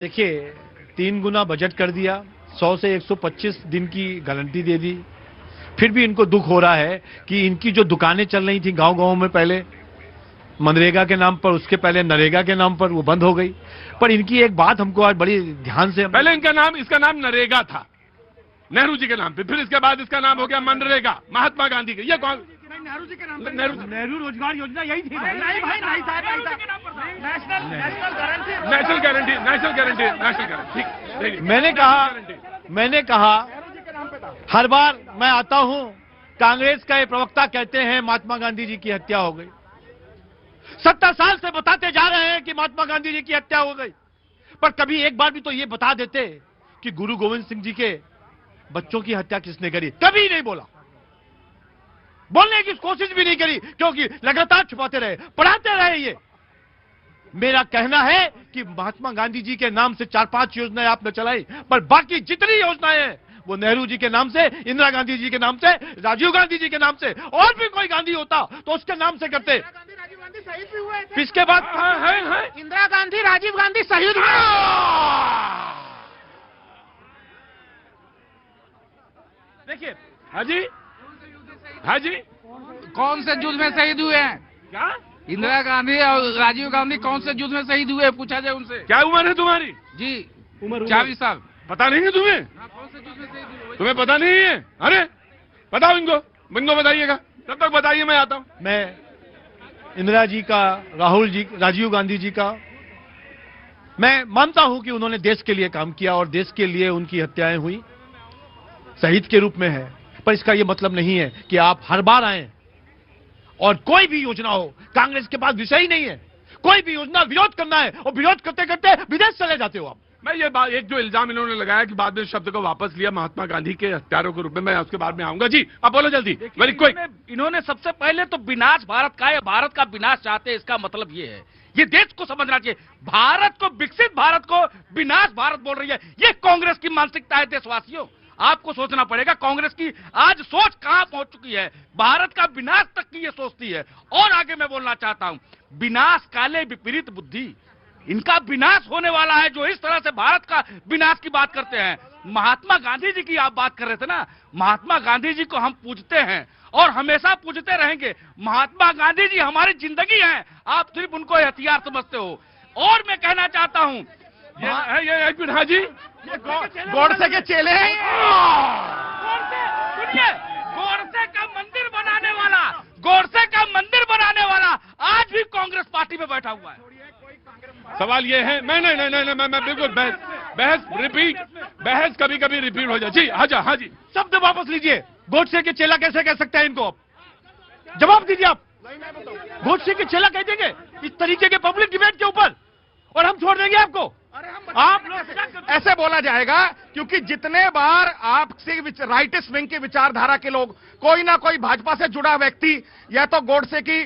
देखिए, 3 गुना बजट कर दिया, 100 से 125 दिन की गारंटी दे दी। फिर भी इनको दुख हो रहा है कि इनकी जो दुकानें चल रही थी गांव-गांव में, पहले मनरेगा के नाम पर, उसके पहले नरेगा के नाम पर, वो बंद हो गई। पर इनकी एक बात हमको आज बड़ी ध्यान से, पहले इसका नाम नरेगा था, नेहरू जी के नाम पे। फिर इसके बाद इसका नाम हो गया मनरेगा, महात्मा गांधी के। ये कौन? नेहरू जी के नाम पर। नेहरू रोजगार योजना यही थी। नहीं भाई, नहीं था, नेशनल गारंटी। ठीक। मैंने कहा हर बार मैं आता हूं, कांग्रेस का ये प्रवक्ता कहते हैं महात्मा गांधी जी की हत्या हो गई। 70 साल से बताते जा रहे हैं कि महात्मा गांधी जी की हत्या हो गई, पर कभी एक बार भी तो ये बता देते कि गुरु गोविंद सिंह जी के बच्चों की हत्या किसने करी। कभी नहीं बोला, बोलने की कोशिश भी नहीं करी, क्योंकि लगातार छुपाते रहे, पढ़ाते रहे। ये मेरा कहना है कि महात्मा गांधी जी के नाम से 4-5 योजनाएं आपने चलाई, पर बाकी जितनी योजनाएं हैं वो नेहरू जी के नाम से, इंदिरा गांधी जी के नाम से, राजीव गांधी जी के नाम से, और भी कोई गांधी होता तो उसके नाम से करते। राजीव गांधी शहीद भी हुए थे। इसके बाद इंदिरा गांधी, राजीव गांधी शहीद हुए। देखिए, हाजी कौन से युद्ध में शहीद हुए हैं? क्या? इंदिरा गांधी और राजीव गांधी कौन से युद्ध में शहीद हुए? पूछा जाए उनसे। क्या उम्र है तुम्हारी? जी 40 साल। पता नहीं है तुम्हें? कौन से युद्ध में शहीद हुए? तुम्हें पता नहीं है? अरे बताओ इनको बताइएगा। तब तक बताइए, मैं आता हूं। मैं इंदिरा जी का, राजीव गांधी जी का मैं मानता हूं कि उन्होंने देश के लिए काम किया और देश के लिए उनकी हत्याएं हुई, शहीद के रूप में है। पर इसका यह मतलब नहीं है कि आप हर बार आए और कोई भी योजना हो, कांग्रेस के पास विषय ही नहीं है, कोई भी योजना विरोध करना है और विरोध करते करते विदेश चले जाते हो आप। मैं ये बात, एक जो इल्जाम इन्होंने लगाया कि बाद में शब्द को वापस लिया महात्मा गांधी के हत्यारों के रूप में, मैं उसके बाद में आऊंगा। जी आप बोलो जल्दी, वेरी क्विक। इन्होंने सबसे पहले तो विनाश भारत का है, भारत का विनाश चाहते हैं। इसका मतलब ये है, ये देश को समझना चाहिए। भारत को, विकसित भारत को विनाश भारत बोल रही है, ये कांग्रेस की मानसिकता है। देशवासियों, आपको सोचना पड़ेगा कांग्रेस की आज सोच कहां पहुंच चुकी है। भारत का विनाश तक की ये सोचती है। और आगे मैं बोलना चाहता हूं, विनाश काले विपरीत बुद्धि, इनका विनाश होने वाला है जो इस तरह से भारत का विनाश की बात करते हैं। महात्मा गांधी जी की आप बात कर रहे थे ना, महात्मा गांधी जी को हम पूजते हैं और हमेशा पूजते रहेंगे। महात्मा गांधी जी हमारी जिंदगी हैं, आप सिर्फ उनको हथियार समझते हो। और मैं कहना चाहता हूं, ये हाजी, ये गोडसे के चेले हैं। गोडसे का मंदिर बनाने वाला आज भी कांग्रेस पार्टी में बैठा हुआ है। सवाल ये है, मैं बिल्कुल बहस कभी कभी रिपीट हो जाए। जी हाजी, शब्द वापस लीजिए। गोडसे के चेला कैसे कह सकते हैं इनको? आप जवाब दीजिए। आप गोडसे के चेला कह देंगे इस तरीके के पब्लिक डिबेट के ऊपर, और हम छोड़ देंगे आपको? आप ऐसे बोला जाएगा क्योंकि जितने बार आपसे राइटिस्ट विंग की विचारधारा के लोग, कोई ना कोई भाजपा से जुड़ा व्यक्ति या तो गोडसे की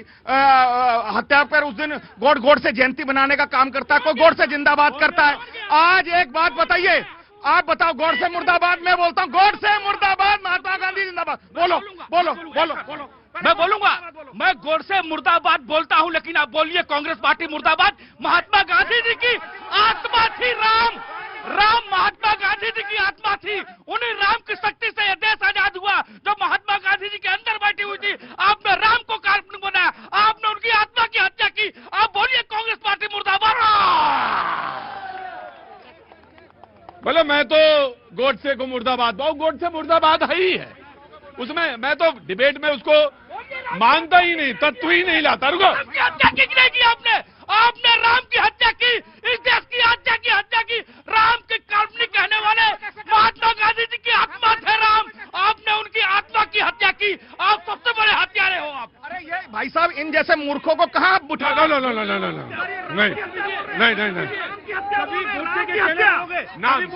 हत्या पर उस दिन गोडसे जयंती बनाने का काम करता है, कोई गोडसे जिंदाबाद करता है। आज एक बात बताइए, आप बताओ, गोडसे मुर्दाबाद। मैं बोलता हूं गोडसे मुर्दाबाद, महात्मा गांधी जिंदाबाद। बोलो। मैं बोलूंगा, मैं गोडसे मुर्दाबाद बोलता हूं, लेकिन आप बोलिए कांग्रेस पार्टी मुर्दाबाद। महात्मा गांधी जी की आत्मा थी राम, महात्मा गांधी जी की आत्मा थी। उन्हीं राम की शक्ति से यह देश आजाद हुआ जो महात्मा गांधी जी के अंदर बैठी हुई थी। आपने राम को काल्पनिक बनाया, आपने उनकी आत्मा की हत्या की। आप बोलिए कांग्रेस पार्टी मुर्दाबाद। बोले मैं तो गोडसे को मुर्दाबाद, गोडसे मुर्दाबाद है ही है। उसमें मैं तो डिबेट में उसको मानता ही नहीं, तत्व ही नहीं लाता। रुको, हत्या की आपने राम की हत्या की, इस देश की हत्या की। राम के काल्पनिक कहने वाले महात्मा गांधी जी की आत्मा थे राम, आपने उनकी आत्मा की हत्या की। आप सबसे बड़े हत्यारे हो आप। अरे ये भाई साहब, इन जैसे मूर्खों को कहां आप उठा? नहीं।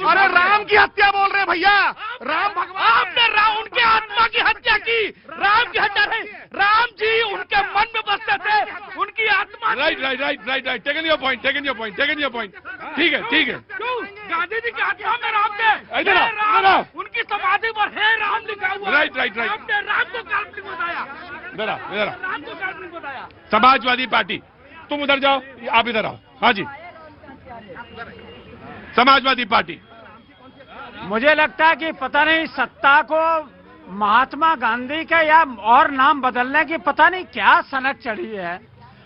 अरे राम की हत्या बोल रहे भैया, राम भगवान। आपने उनके आत्मा की हत्या की, राम की हत्या नहीं। राम जी उनके मन में बसते थे, उनकी आत्मा। Right, taken your point. ठीक है। गांधी जी की आत्मा में राम थे, इधर आओ। उनकी समाधि पर है राम लिखा हुआ। राइट। आपने राम को काल्पनिक बताया, इधर राम को काल्पनिक बताया। समाजवादी पार्टी, तुम उधर जाओ, आप इधर आओ। हाँ जी, समाजवादी पार्टी। मुझे लगता है कि पता नहीं सत्ता को महात्मा गांधी के या और नाम बदलने की पता नहीं क्या सनक चढ़ी है।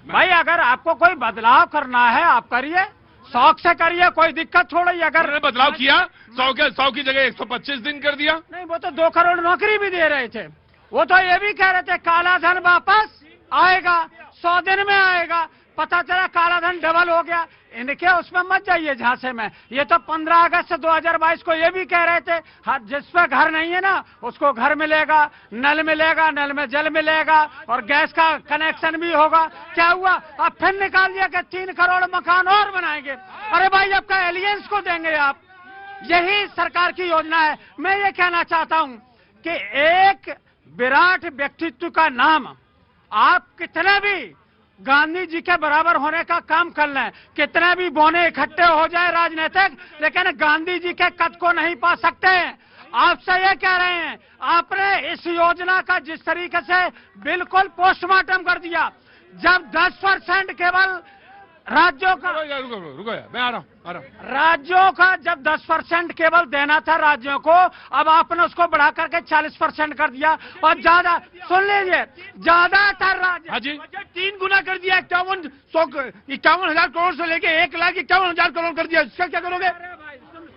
भाई अगर आपको कोई बदलाव करना है आप करिए, शौक से करिए, कोई दिक्कत छोड़िए। अगर बदलाव किया 100 की जगह 125 दिन कर दिया। नहीं, वो तो 2 करोड़ नौकरी भी दे रहे थे। वो तो ये भी कह रहे थे काला धन वापस आएगा, 100 दिन में आएगा। पता चला काला धन डबल हो गया। इनके उसमें मत जाइए झांसे में। ये तो 15 अगस्त 2022 को ये भी कह रहे थे जिस पे घर नहीं है ना उसको घर मिलेगा, नल मिलेगा, नल में जल मिलेगा और गैस का कनेक्शन भी होगा। क्या हुआ? अब फिर निकाल दिया कि 3 करोड़ मकान और बनाएंगे। अरे भाई अब का एलियंस को देंगे आप? यही सरकार की योजना है। मैं ये कहना चाहता हूं कि एक विराट व्यक्तित्व का नाम आप कितने भी गांधी जी के बराबर होने का काम कर लें, कितने भी बोने इकट्ठे हो जाए राजनीतिक, लेकिन गांधी जी के कद को नहीं पा सकते। आपसे ये कह रहे हैं, आपने इस योजना का जिस तरीके से बिल्कुल पोस्टमार्टम कर दिया, जब 10% केवल राज्यों का, रुको मैं आ रहा हूं। राज्यों का जब 10% केवल देना था राज्यों को, अब आपने उसको बढ़ा करके 40% कर दिया। और ज्यादा सुन लीजिए, ज्यादातर राज्य हाँ जी 3 गुना कर दिया। 51,000 करोड़ से लेके 1,51,000 करोड़ कर दिया। इसका क्या करोगे?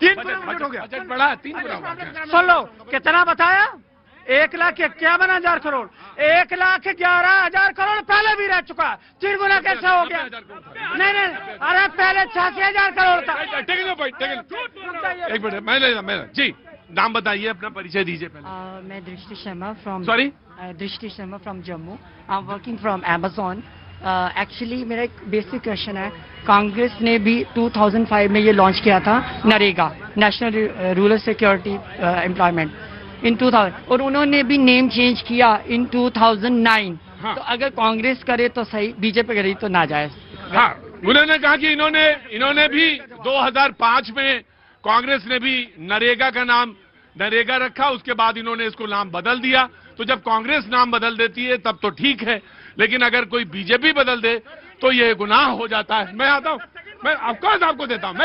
3 गुना हो गया। बजट बढ़ा 3 गुना। सुन लो कितना बताया, 1,51,000 करोड़, 1,11,000 करोड़ पहले भी रह चुका। 3 गुना कैसे हो गया? नहीं, अरे पहले 86,000 करोड़ था। एक मिनट मैं जी नाम बताइए, अपना परिचय दीजिए पहले। मैं दृष्टि शर्मा फ्रॉम दृष्टि Sharma from Jammu. I am working from Amazon. Actually मेरा एक बेसिक क्वेश्चन है, कांग्रेस ने भी 2005 में ये लॉन्च किया था NREGA, national rural security employment in 2000, और उन्होंने भी नेम चेंज किया इन 2009। हाँ। तो अगर कांग्रेस करे तो सही, बीजेपी करे तो ना जाए। हाँ, उन्होंने कहा कि इन्होंने भी 2005 में कांग्रेस ने भी नरेगा का नाम नरेगा रखा, उसके बाद इन्होंने इसको नाम बदल दिया। तो जब कांग्रेस नाम बदल देती है तब तो ठीक है, लेकिन अगर कोई बीजेपी बदल दे तो ये गुनाह हो जाता है। मैं आता हूँ, मैं ऑफकोर्स आपको देता हूँ।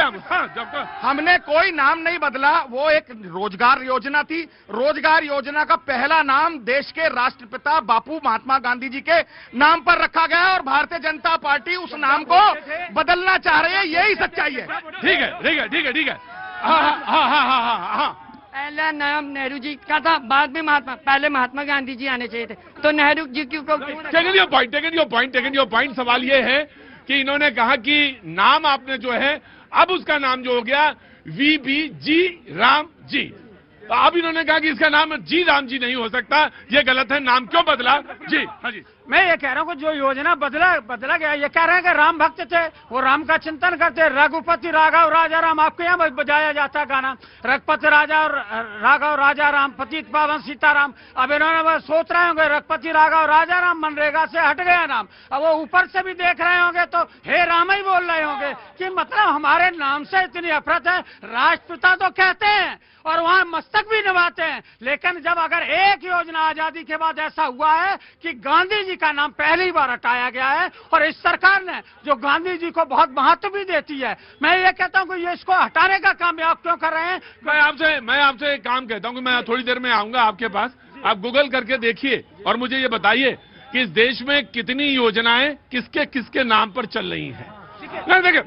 हमने कोई नाम नहीं बदला, वो एक रोजगार योजना थी। रोजगार योजना का पहला नाम देश के राष्ट्रपिता बापू महात्मा गांधी जी के नाम पर रखा गया और भारतीय जनता पार्टी उस नाम को बदलना चाह रही है। यही सच्चाई है। ठीक है। हाँ। पहला नाम नेहरू जी का था, बाद में पहले महात्मा गांधी जी आने चाहिए थे। तो नेहरू जी क्यों? Taken your point. सवाल ये है कि इन्होंने कहा कि नाम आपने जो है, अब उसका नाम जो हो गया VB जी राम जी। तो अब इन्होंने कहा कि इसका नाम जी राम जी नहीं हो सकता, ये गलत है, नाम क्यों बदला? जी हाँ जी। मैं ये कह रहा हूँ कि जो योजना बदला गया, ये कह रहे हैं कि राम भक्त थे, वो राम का चिंतन करते। रघुपति राघव राजा राम, आपके यहाँ बजाया जाता गाना, रघुपति राजा और राघव राजा राम, पतित पावन सीताराम। अब इन्होंने सोच रहे होंगे रघुपति राघव राजा राम मनरेगा से हट गया नाम। अब वो ऊपर से भी देख रहे होंगे तो हे राम ही बोल रहे होंगे कि मतलब हमारे नाम से इतनी अफरत है। राष्ट्रपिता तो कहते हैं और वहां मस्तक भी निभाते हैं, लेकिन जब अगर एक योजना आजादी के बाद ऐसा हुआ है कि गांधी जी का नाम पहली बार हटाया गया है, और इस सरकार ने जो गांधी जी को बहुत महत्व भी देती है, मैं ये कहता हूं कि ये इसको हटाने का काम आप क्यों कर रहे हैं? मैं आपसे एक काम कहता हूं कि मैं थोड़ी देर में आऊंगा आपके पास, आप गूगल करके देखिए और मुझे ये बताइए कि इस देश में कितनी योजनाएं किसके किसके नाम पर चल रही हैं। देखिए,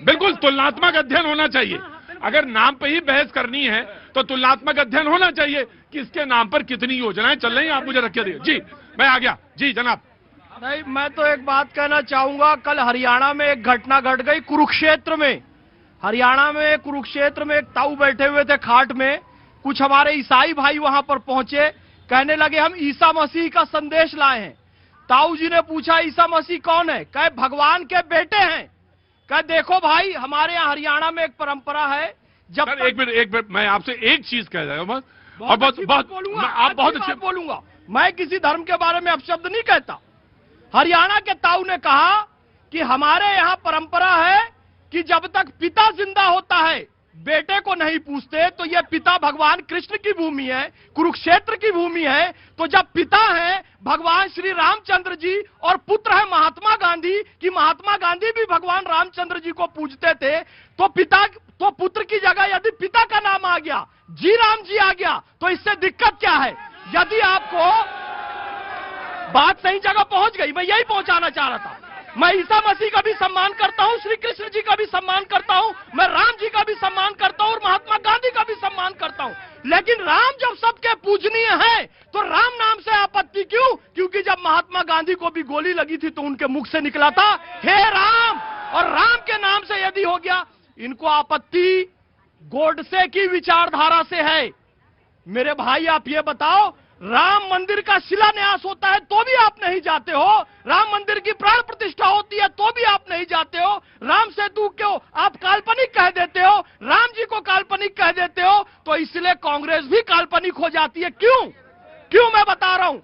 बिल्कुल तुलनात्मक अध्ययन होना चाहिए। अगर नाम पे ही बहस करनी है तो तुलनात्मक अध्ययन होना चाहिए, किसके नाम पर कितनी योजनाएं चल रही हैं। आप मुझे रख के दिए। जी मैं आ गया। जी जनाब। नहीं, मैं तो एक बात कहना चाहूंगा, कल हरियाणा में एक घटना घट गई कुरुक्षेत्र में। हरियाणा में कुरुक्षेत्र में एक ताऊ बैठे हुए थे खाट में, कुछ हमारे ईसाई भाई वहां पर पहुंचे, कहने लगे हम ईसा मसीह का संदेश लाए हैं। ताऊ जी ने पूछा ईसा मसीह कौन है? कहे भगवान के बेटे हैं। कहे देखो भाई, हमारे यहाँ हरियाणा में एक परंपरा है, जब एक मिनट मैं आपसे एक चीज कह रहा हूं, और बहुत अच्छे बोलूंगा। मैं किसी धर्म के बारे में अपशब्द नहीं कहता। हरियाणा के ताऊ ने कहा कि हमारे यहाँ परंपरा है कि जब तक पिता जिंदा होता है बेटे को नहीं पूछते तो यह पिता भगवान कृष्ण की भूमि है, कुरुक्षेत्र की भूमि है। तो जब पिता है भगवान श्री रामचंद्र जी और पुत्र है महात्मा गांधी, कि महात्मा गांधी भी भगवान रामचंद्र जी को पूजते थे, तो पुत्र की जगह यदि पिता का नाम आ गया, जी राम जी आ गया, तो इससे दिक्कत क्या है? यदि आपको बात सही जगह पहुंच गई, मैं यही पहुंचाना चाह रहा था। मैं ईसा मसीह का भी सम्मान करता हूं, श्री कृष्ण जी का भी सम्मान करता हूं, मैं राम जी का भी सम्मान करता हूं और महात्मा गांधी का भी सम्मान करता हूं। लेकिन राम जब सबके पूजनीय है तो राम नाम से आपत्ति क्यों? क्योंकि जब महात्मा गांधी को भी गोली लगी थी तो उनके मुख से निकला था हे राम, और राम के नाम से यदि हो गया, इनको आपत्ति गोडसे की विचारधारा से है। मेरे भाई आप ये बताओ, राम मंदिर का शिलान्यास होता है तो भी आप नहीं जाते हो, राम मंदिर की प्राण प्रतिष्ठा होती है तो भी आप नहीं जाते हो, राम सेतु क्यों आप काल्पनिक कह देते हो, राम जी को काल्पनिक कह देते हो, तो इसलिए कांग्रेस भी काल्पनिक हो जाती है। क्यों मैं बता रहा हूं।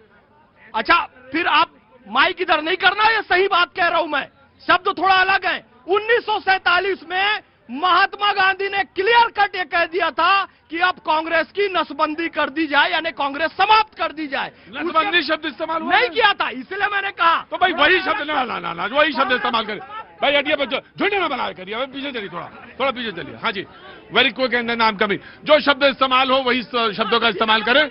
अच्छा, फिर आप माइक इधर नहीं करना, ये सही बात कह रहा हूं मैं, शब्द थोड़ा अलग है। 1947 में महात्मा गांधी ने क्लियर कट ये कह दिया था कि अब कांग्रेस की नसबंदी कर दी जाए, यानी कांग्रेस समाप्त कर दी जाए। नसबंदी शब्द इस्तेमाल नहीं किया था, इसलिए मैंने कहा। तो भाई वही शब्द ना वही शब्द इस्तेमाल करें भाई, हटिए बच्चों, झुंडे ना बना करिए, पीछे चलिए, थोड़ा पीछे चलिए। हाँ जी, वेरी क्विक एंड नाम कमी, जो शब्द इस्तेमाल हो वही शब्दों का इस्तेमाल करें।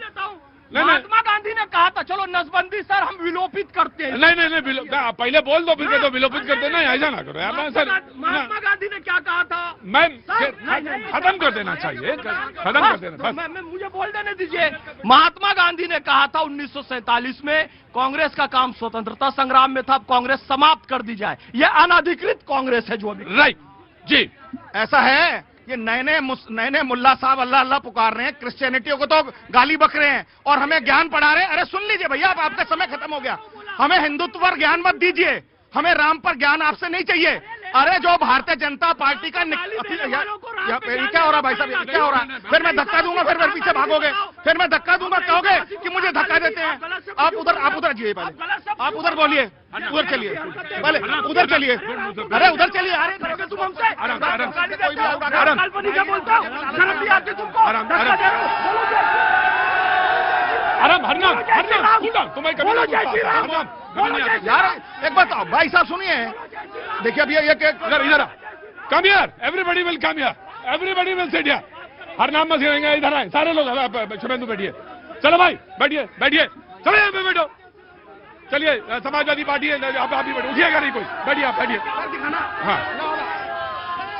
महात्मा गांधी ने कहा था चलो नसबंदी सर हम विलोपित करते हैं। नहीं, पहले बोल दो, फिर तो विलोपित करते ना, ऐसा ना करो यार सर। महात्मा गांधी ने क्या कहा था? मैं खत्म कर देना चाहिए, खत्म कर देना। मुझे बोल देने दीजिए। महात्मा गांधी ने कहा था 1947 में कांग्रेस का काम स्वतंत्रता संग्राम में था, अब कांग्रेस समाप्त कर दी जाए। यह अनधिकृत कांग्रेस है जो अभी। राइट जी, ऐसा है। ये नए मुल्ला साहब अल्लाह अल्लाह पुकार रहे हैं, क्रिश्चियनिटियों को तो गाली बक रहे हैं और हमें ज्ञान पढ़ा रहे हैं। अरे सुन लीजिए भैया, अब आपका समय खत्म हो गया, हमें हिंदुत्व पर ज्ञान मत दीजिए, हमें राम पर ज्ञान आपसे नहीं चाहिए। अरे जो भारतीय जनता पार्टी का क्या हो रहा भाई साहब, क्या हो रहा है? फिर मैं धक्का दूंगा, फिर मेरे पीछे भागोगे, फिर मैं धक्का दूंगा, कहोगे कि मुझे धक्का देते हैं। आप उधर जाइए, पहले आप उधर बोलिए, उधर चलिए, पहले उधर चलिए, अरे उधर चलिए। अरे तुम हमसे यार एक बात भाई साहब सुनिए, देखिए अब ये इधर come here, everybody will come here, everybody will sit here. हर नाम में सिरेंगे, इधर आए सारे लोग। शुभेंदु बैठिए, चलो भाई बैठिए, चलो यहाँ पे बैठो, चलिए समाजवादी पार्टी है, आप भी बैठो, उठिएगा नहीं कोई, बैठिए आप, बैठिए। हाँ,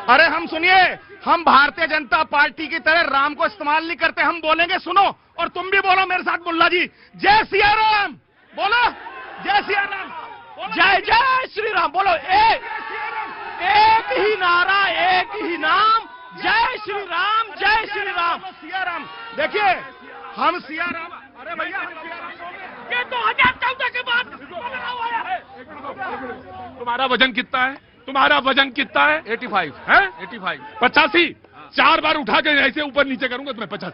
अरे हम सुनिए, हम भारतीय जनता पार्टी की तरह राम को इस्तेमाल नहीं करते, हम बोलेंगे सुनो, और तुम भी बोलो मेरे साथ, मुल्ला जी, जय सिया राम बोलो, जय सिया राम, जय जय श्री राम बोलो। एक ही नारा, एक ही नाम, जय श्री राम, जय श्री राम, सिया राम। देखिए हम सिया राम, अरे भैया ये 2014 के बाद तुम्हारा वजन कितना है? तुम्हारा वजन कितना है? 85 है 85 85। 4 बार उठा के ऐसे ऊपर नीचे करूंगा तो मैं 50।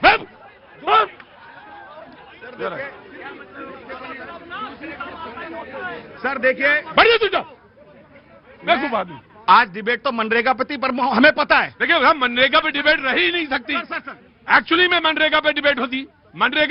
सर देखिए, बढ़िया तुझा, मैं खूब आदमी। आज डिबेट तो मनरेगा पर हमें पता है। देखिए हम मनरेगा पे डिबेट रह ही नहीं सकती। एक्चुअली में मनरेगा पे डिबेट होती, मनरेगा